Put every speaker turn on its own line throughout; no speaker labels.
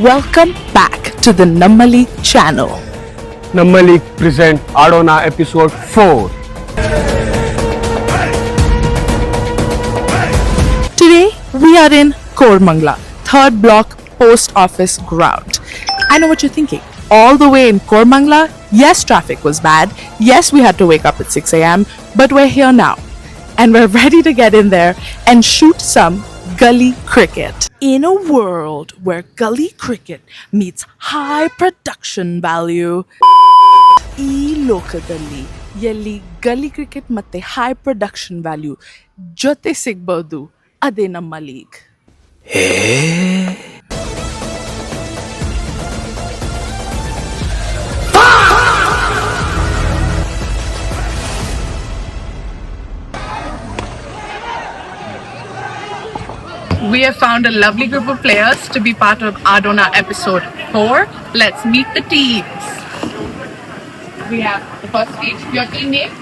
Welcome back to the Nammali channel.
Nammali present Adona episode 4.
Today we are in Kormangla, 3rd block post office ground. I know what you're thinking. All the way in Kormangla, yes, traffic was bad. Yes, we had to wake up at 6 a.m., but we're here now. And we're ready to get in there and shoot some gully cricket. In a world where gully cricket meets high production value, ಈ ಲೋಕದಲ್ಲಿ ಎಲ್ಲಿ ಗಲಿ cricket ಮತ್ತೆ high production value ಜೊತೆ ಸಿಗ್ಬೋದು ಅದೇ ನಮ್ಮ league. We have found a lovely group of players to be part of Adona episode 4. Let's meet the teams. We have the first team. Your team name?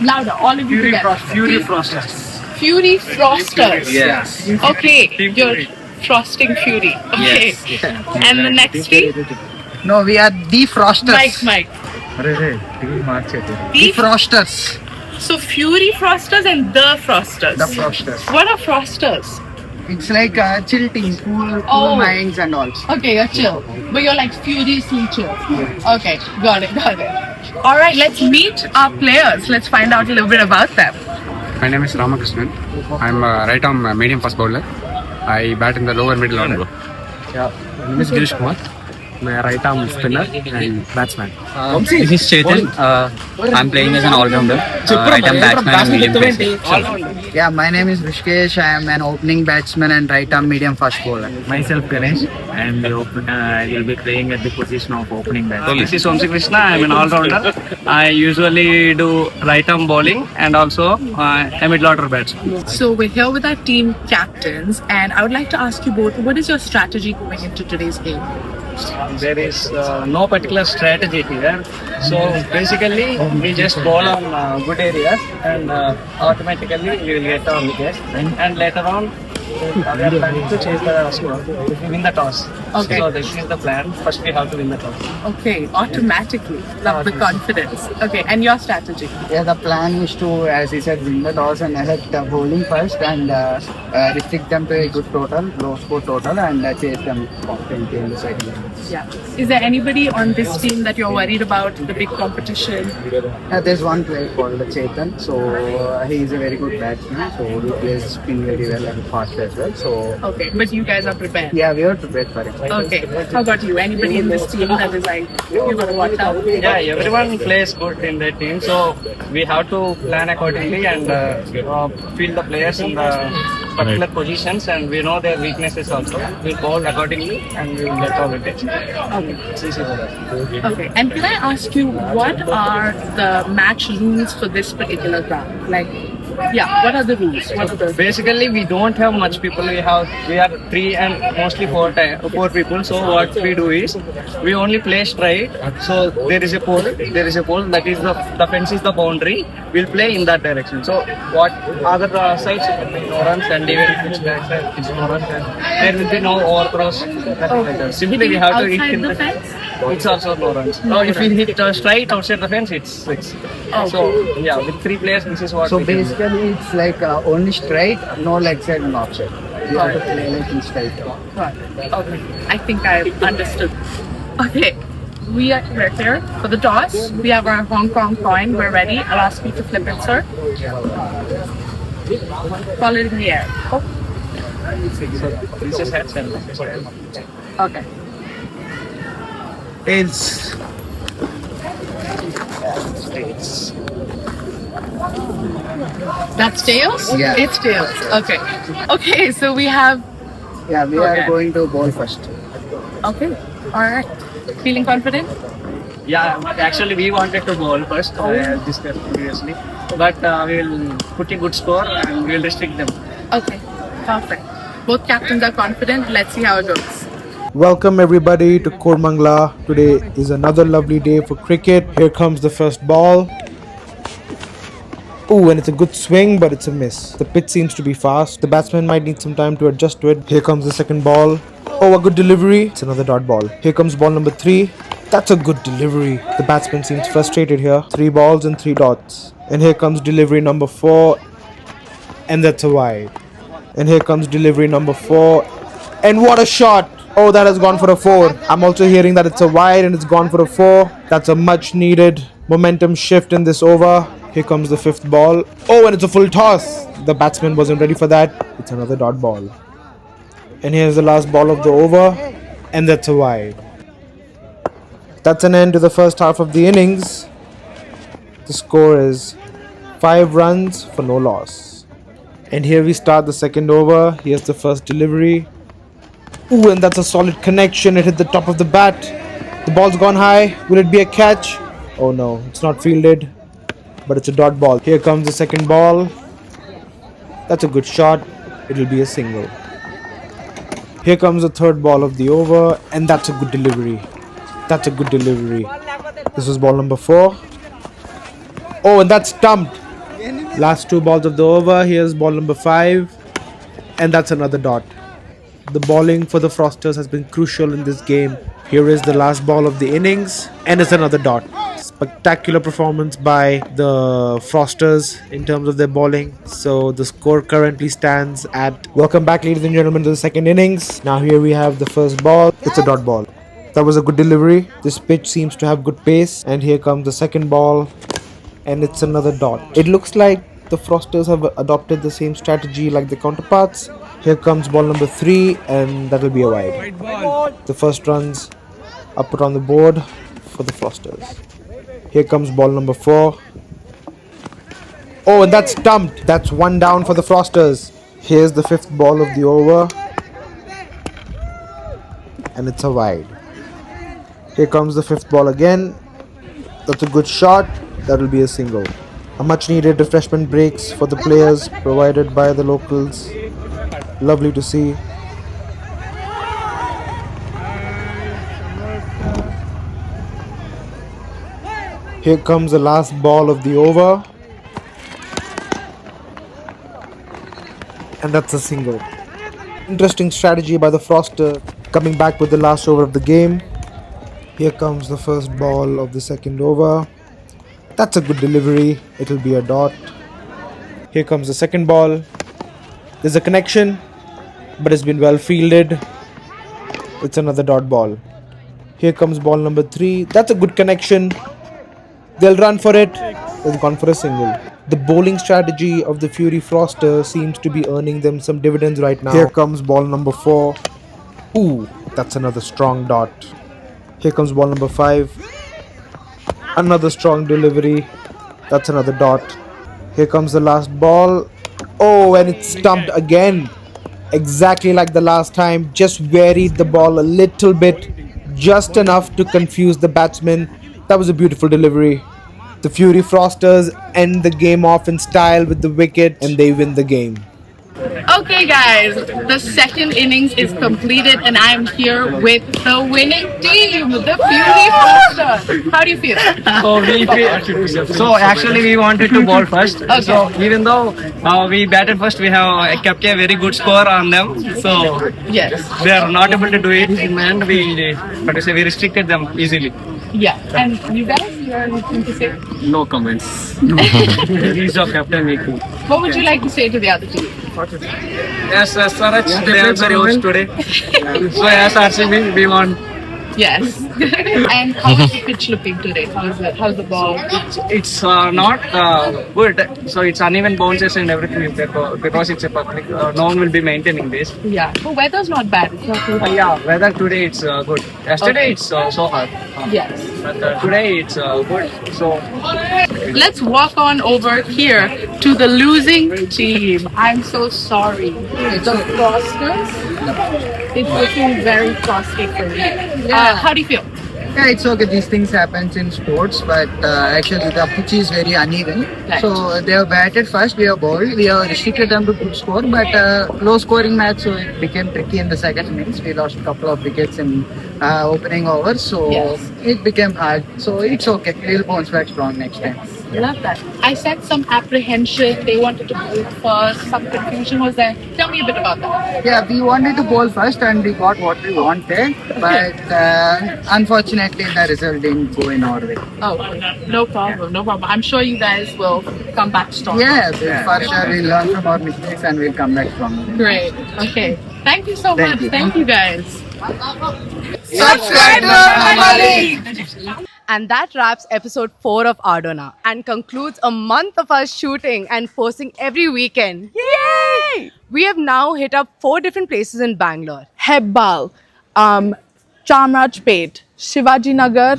Louder, all of you together.
Fury Frosters.
Fury Frosters.
Yes.
Okay,
Team
you're
Fury.
Frosting Fury. Okay.
Yes.
And the next team?
No, we are the Frosters.
Mike.
The
The
Frosters.
So Fury Frosters and the Frosters.
The Frosters.
What are Frosters?
It's like chill team, cool
Oh.
minds and all.
Okay, you're chill. But you're like furiously chill. Okay, got it. Alright, let's meet our players. Let's find out a little bit about them.
My name is Ramakrishnan. I'm a right arm medium fast bowler. I bat in the lower middle order.
Yeah, my name is Girish Kumar. I'm a right arm spinner and batsman.
This is Chetan. I'm playing as an all-rounder. Right arm batsman and medium pacer.
Yeah, my name is Rishikesh. I am an opening batsman and right arm medium fast bowler.
Myself Ganesh and I will be playing at the position of opening batsman.
This is Somsi Krishna. I'm an all-rounder. I usually do right arm bowling and also a middle-order batsman.
So we're here with our team captains, and I would like to ask you both, what is your strategy going into today's game?
There is no particular strategy here. So basically, we just bowl on good areas and automatically we will get our wickets. And later on, we are planning to chase the score, win the toss.
Okay.
So this is the plan. First, we have to win the toss.
Okay, automatically. Love the confidence. Okay, and your strategy?
Yeah, the plan is to, as he said, win the toss and hit the bowling first and restrict them to a good total, low score total, and chase them constantly in the second.
Yeah. Is there anybody on this team that you're worried about, the big competition?
There's one player called Chetan, so he is a very good batsman, so he plays spin very well and fast as well. So
Okay, but you guys are prepared.
yeah, we are prepared for it.
Okay, how about you? Anybody in this team that is like, you're going to watch out?
Yeah, everyone plays good in their team, so we have to plan accordingly and field the players in the particular positions, and we know their weaknesses also. We'll bowl accordingly and we will get all of it.
Okay.
It's easy for us.
Okay, and can I ask you, what are the match rules for this particular ground? Like, yeah, what are the rules? What are the...
Basically, we don't have much people. We are 3 and mostly 4 people. So what we do is we only play straight. So there is a pole. That is the fence is the boundary. We'll play in that direction. So what other sides no runs, and even which backside is no runs, and there will be no overthrows. Like that. Simply we have to hit
Outside
in
the fence?
It's also no runs. So if we hit straight outside the fence, it's 6.
Oh.
So yeah, with 3 players, this is what.
So
we can do.
basically, it's like only straight, no leg side and offside. You have to play like in straight.
Right. Okay, I think I understood. Okay, we're here for the toss. We have our Hong Kong coin. We're ready. I'll ask you to flip it, sir. Fall it in the air. Oh.
This is heads and
Okay.
Tails.
That's tails?
Yeah.
It's tails. Okay. Okay, so we have...
Yeah, we are
Okay.
going to bowl first.
Okay, alright. Feeling confident?
Yeah, actually we wanted to bowl first, as discussed previously, but we will put a good score and we will restrict them.
Okay, perfect. Both captains are confident. Let's see how it goes.
Welcome everybody to Kormangla. Today is another lovely day for cricket. Here comes the first ball. Ooh, and it's a good swing, but it's a miss. The pitch seems to be fast. The batsman might need some time to adjust to it. Here comes the second ball. Oh, a good delivery. It's another dot ball. Here comes ball number 3. That's a good delivery. The batsman seems frustrated here. 3 balls and 3 dots. And here comes delivery number 4. And that's a wide. And here comes delivery number 4. And what a shot! Oh, that has gone for a 4. I'm also hearing that it's a wide and it's gone for a 4. That's a much needed momentum shift in this over. Here comes the 5th ball. Oh, and it's a full toss. The batsman wasn't ready for that. It's another dot ball. And here's the last ball of the over. And that's a wide. That's an end to the first half of the innings. The score is 5 runs for no loss. And here we start the second over. Here's the first delivery. Ooh, and that's a solid connection. It hit the top of the bat. The ball's gone high. Will it be a catch? Oh no, it's not fielded. But it's a dot ball. Here comes the second ball. That's a good shot. It'll be a single. Here comes the third ball of the over. And that's a good delivery. That's a good delivery. This was ball number 4. Oh, and that's stumped. Last 2 balls of the over. Here's ball number 5. And that's another dot. The bowling for the Frosters has been crucial in this game. Here is the last ball of the innings. And it's another dot. Spectacular performance by the Frosters in terms of their bowling. So the score currently stands at... Welcome back, ladies and gentlemen, to the second innings. Now here we have the first ball. It's a dot ball. That was a good delivery. This pitch seems to have good pace. And here comes the second ball. And it's another dot. It looks like the Frosters have adopted the same strategy like the counterparts. Here comes ball number 3, and that'll be a wide. The first runs are put on the board for the Frosters. Here comes ball number 4. Oh, and that's stumped. That's 1 down for the Frosters. Here's the 5th ball of the over. And it's a wide. Here comes the 5th ball again. That's a good shot. That'll be a single. A much needed refreshment breaks for the players provided by the locals. Lovely to see. Here comes the last ball of the over. And that's a single. Interesting strategy by the Froster, coming back with the last over of the game. Here comes the first ball of the second over. That's a good delivery. It'll be a dot. Here comes the second ball. There's a connection, but it's been well fielded. It's another dot ball. Here comes ball number 3. That's a good connection. They'll run for it. They've gone for a single. The bowling strategy of the Fury Froster seems to be earning them some dividends right now. Here comes ball number 4. Ooh, that's another strong dot. Here comes ball number 5. Another strong delivery. That's another dot. Here comes the last ball. Oh, and it's stumped again. Exactly like the last time. Just varied the ball a little bit. Just enough to confuse the batsman. That was a beautiful delivery. The Fury Frosters end the game off in style with the wicket and they win the game.
Okay guys, the second innings is completed and I'm here with the winning team, the Fury Frosters. How do you feel?
So actually we wanted to bowl first. So even though we batted first, we have kept a very good score on them. So
Yes.
they are not able to do it, and we restricted them easily.
Yeah. And you guys, you have anything to say?
No comments.
He's our captain.
What would you like to say to the other team?
Yes, SRH, they are very host today. So as RCB, we won.
Yes. And how is the pitch looking today? How's the ball?
It's not good. So it's uneven bounces and everything because it's a public. No one will be maintaining this.
Yeah. The weather's not bad. It's not too hot.
Yeah, weather today it's good. Yesterday it's so hot.
Yes.
But today it's good. So
Let's walk on over here to the losing team. I'm so sorry. The Frosters. It's looking very frosty for me. How do you feel?
Yeah, it's okay. These things happen in sports, but actually the pitch is very uneven.
Right.
So they have batted first, we have bowled. We have restricted them to good score, but low scoring match, so it became tricky in the second innings. We lost a couple of wickets in opening overs, so
Yes.
it became hard. So it's okay. We'll bounce back strong next time.
Love that. I sensed some apprehension. They wanted to bowl first. Some confusion was there. Tell me a bit about that.
Yeah, we wanted to bowl first and we got what we wanted, but unfortunately the result didn't go in our way.
Oh, no problem. No problem. I'm sure you guys will come back strong.
Yeah, for sure we'll learn from our mistakes and we'll come back strong.
Great. Okay. Thank you so much.
you.
Thank you guys.
Subscribe to our league!
And that wraps episode 4 of Ardona and concludes a month of us shooting and posting every weekend. Yay! We have now hit up 4 different places in Bangalore.
Hebbal, Chamrajpet, Shivaji Nagar,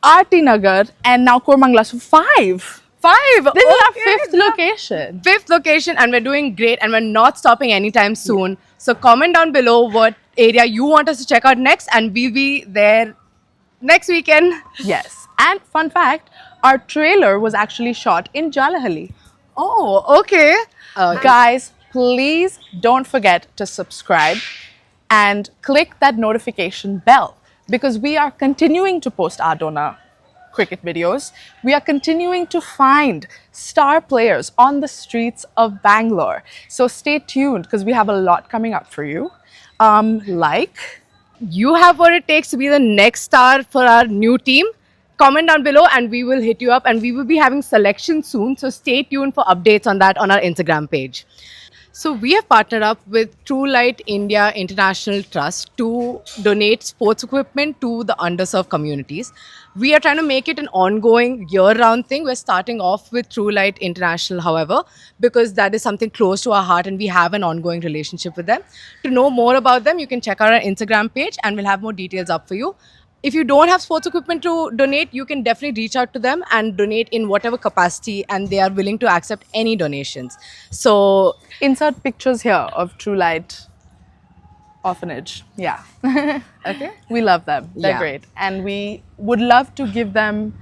Aarti Nagar, and now Kormangla. So 5.
5!
This is our 5th location.
5th location, and we're doing great, and we're not stopping anytime soon. So comment down below what area you want us to check out next, and we'll be there next weekend.
Yes. And fun fact, our trailer was actually shot in Jalahalli.
Oh, okay.
Guys, please don't forget to subscribe and click that notification bell because we are continuing to post Ardona cricket videos. We are continuing to find star players on the streets of Bangalore. So stay tuned because we have a lot coming up for you.
You have what it takes to be the next star for our new team. Comment down below and we will hit you up, and we will be having selection soon. So stay tuned for updates on that on our Instagram page. So we have partnered up with True Light India International Trust to donate sports equipment to the underserved communities. We are trying to make it an ongoing year-round thing. We're starting off with True Light International, however, because that is something close to our heart and we have an ongoing relationship with them. To know more about them, you can check out our Instagram page and we'll have more details up for you. If you don't have sports equipment to donate, you can definitely reach out to them and donate in whatever capacity, and they are willing to accept any donations. So
Insert pictures here of True Light Orphanage. Yeah.
okay.
We love them. They're
Yeah.
great. And we would love to give them.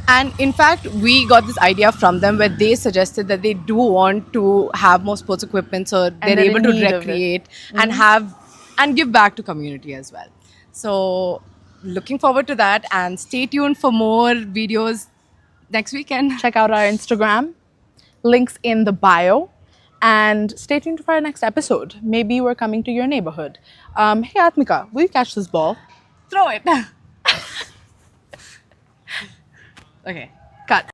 And in fact, we got this idea from them where they suggested that they do want to have more sports equipment so they're
they're
able
in
to
need of it.
recreate and have and give back to community as well. So looking forward to that, and stay tuned for more videos next weekend.
Check out our Instagram. Links in the bio. And stay tuned for our next episode. Maybe we're coming to your neighborhood. Hey, Atmika, will you catch this ball?
Throw it. Okay, cut.